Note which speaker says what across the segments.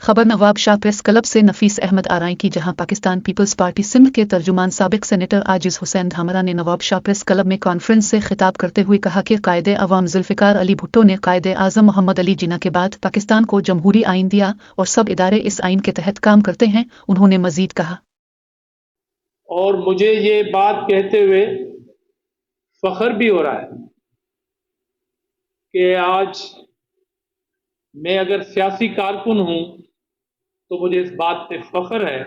Speaker 1: खबर Nawab Shah press club से नफीस अहमद आराई की, जहां पाकिस्तान पीपल्स पार्टी सिंध के तर्जुमान साबिक सेनेटर आजिज हुसैन धामरा ने नवाब शाह प्रेस क्लब में कॉन्फ्रेंस से खिताब करते हुए कहा कि कायदे अवाम जुल्फ़िकार अली भुट्टो ने कायदे आज़म मोहम्मद अली जिन्ना के बाद पाकिस्तान को जमहूरी आइन दिया और सब इदारे इस आइन के तहत काम करते हैं। उन्होंने मजीद कहा,
Speaker 2: और मुझे ये बात कहते हुए फख्र भी हो रहा है कि आज मैं अगर सियासी कारकुन हूं तो मुझे इस बात पे फख्र है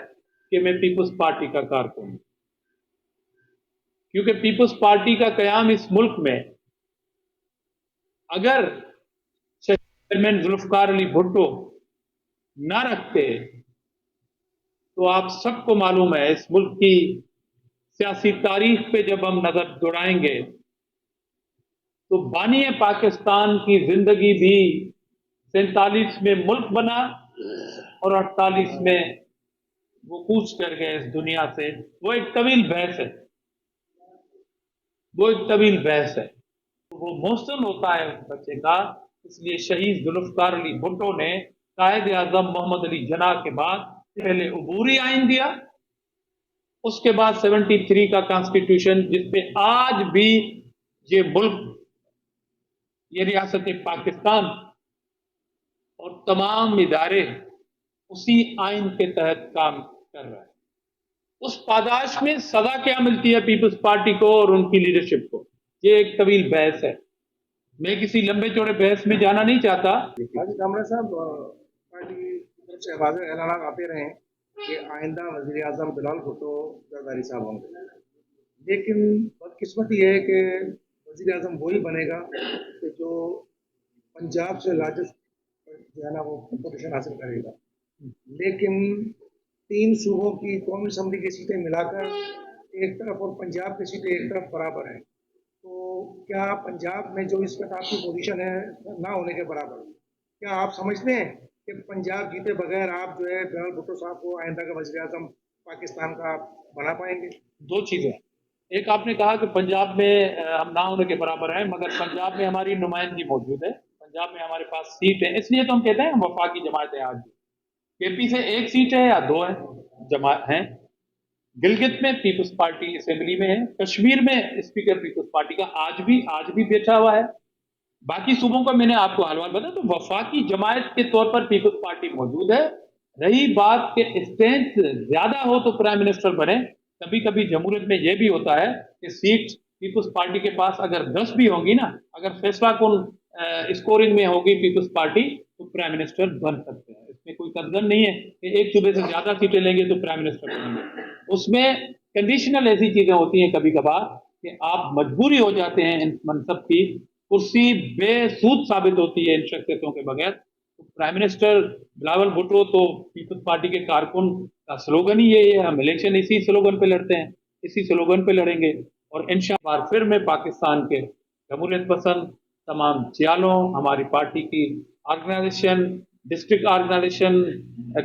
Speaker 2: कि मैं पीपल्स पार्टी का कारकुन हूं, क्योंकि पीपल्स पार्टी का कयाम इस मुल्क में अगर चेयरमैन जुल्फ़िकार अली भुट्टो ना रखते तो आप सबको मालूम है इस मुल्क की सियासी तारीख पे जब हम नजर दौड़ाएंगे तो बानी पाकिस्तान की जिंदगी भी 47 में मुल्क बना और 48 में वो कूच कर गए इस दुनिया से। वो एक तवील बहस है। वो मौसम होता है उस बच्चे का, इसलिए शहीद जुल्फ़िकार अली भुट्टो ने कायदे आज़म मोहम्मद अली जिन्ना के बाद पहले अबूरी आइन दिया, उसके बाद 73 का कॉन्स्टिट्यूशन, जिसपे आज भी ये मुल्क, ये रियासत पाकिस्तान और तमाम इदारे उसी आइन के तहत काम कर रहा है। उस पादाश में सजा क्या मिलती है पीपल्स पार्टी को और उनकी लीडरशिप को, ये एक तवील बहस है। मैं किसी लंबे चौड़े बहस में जाना नहीं चाहता।
Speaker 3: हाजी कामरा साहब, पार्टी की तरफ से ऐलान आते रहे कि आइंदा वज़ीर आज़म बिलावल भुट्टो जरदारी साहब होंगे, लेकिन बदकिस्मती है कि वज़ीर आज़म वही बनेगा कि जो पंजाब से लार्जेस्ट जो है ना वो पोजीशन हासिल करेगा। लेकिन 3 सूबों की कौमी असम्बली की सीटें मिलाकर एक तरफ और पंजाब की सीटें एक तरफ बराबर हैं, तो क्या पंजाब में जो इस वक्त आपकी पोजीशन है ना होने के बराबर, क्या आप समझते हैं कि पंजाब जीते बगैर आप जो है बिलावल भुट्टो साहब को आइंदा का वज़ीर आज़म पाकिस्तान का बना पाएंगे?
Speaker 2: दो चीजें, एक आपने कहा कि पंजाब में हम ना होने के बराबर हैं, मगर पंजाब में हमारी नुमाइंदगी मौजूद है, पंजाब में हमारे पास सीट है, इसलिए तो हम कहते हैं हम वफाकी जमात है। आज भी केपी से 1 सीट है या 2 है, जमात हैं। गिलगित में पीपल्स पार्टी असेंबली में है, कश्मीर में स्पीकर पीपल्स पार्टी का आज भी बैठा हुआ है। बाकी सूबों का मैंने आपको हाल बताया, तो वफाकी जमात के तौर पर पीपल्स पार्टी मौजूद है। रही बात के स्ट्रेंथ ज्यादा हो तो प्राइम मिनिस्टर बने, कभी कभी जमहूरियत में यह भी होता है कि सीट पीपल्स पार्टी के पास अगर 10 भी होंगी ना, अगर फैसला कौन स्कोरिंग में होगी पीपल्स पार्टी, तो प्राइम मिनिस्टर बन सकते हैं। इसमें कोई कदगन नहीं है कि एक सूबे से ज्यादा सीटें लेंगे तो प्राइम मिनिस्टर बनेंगे। उसमें कंडीशनल ऐसी चीजें होती हैं कभी कभार कि आप मजबूरी हो जाते हैं इन मनसब की, कुर्सी बेसूद साबित होती है इन शख्सियतों के बगैर। तो प्राइम मिनिस्टर बिलावल भुट्टो तो पीपल्स पार्टी के कारकुन का स्लोगन ही ये है, हम इलेक्शन इसी स्लोगन पे लड़ते हैं, इसी स्लोगन पे लड़ेंगे। और इंशाअल्लाह फिर मैं पाकिस्तान के जमहूरियत पसंद तमाम जियालों, हमारी पार्टी की organisation, district organisation,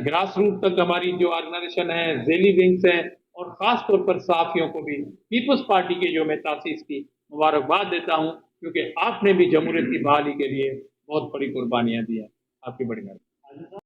Speaker 2: grass root तक हमारी जो ऑर्गेनाइजेशन है, जेली विंग्स हैं, और खास तौर पर सहाफियों को भी पीपल्स पार्टी के जो मैं तासीस की मुबारकबाद देता हूं, क्योंकि आपने भी जमहूरियत की बहाली के लिए बहुत बड़ी कुर्बानियां दी हैं। आपकी बड़ी मेहरबानी।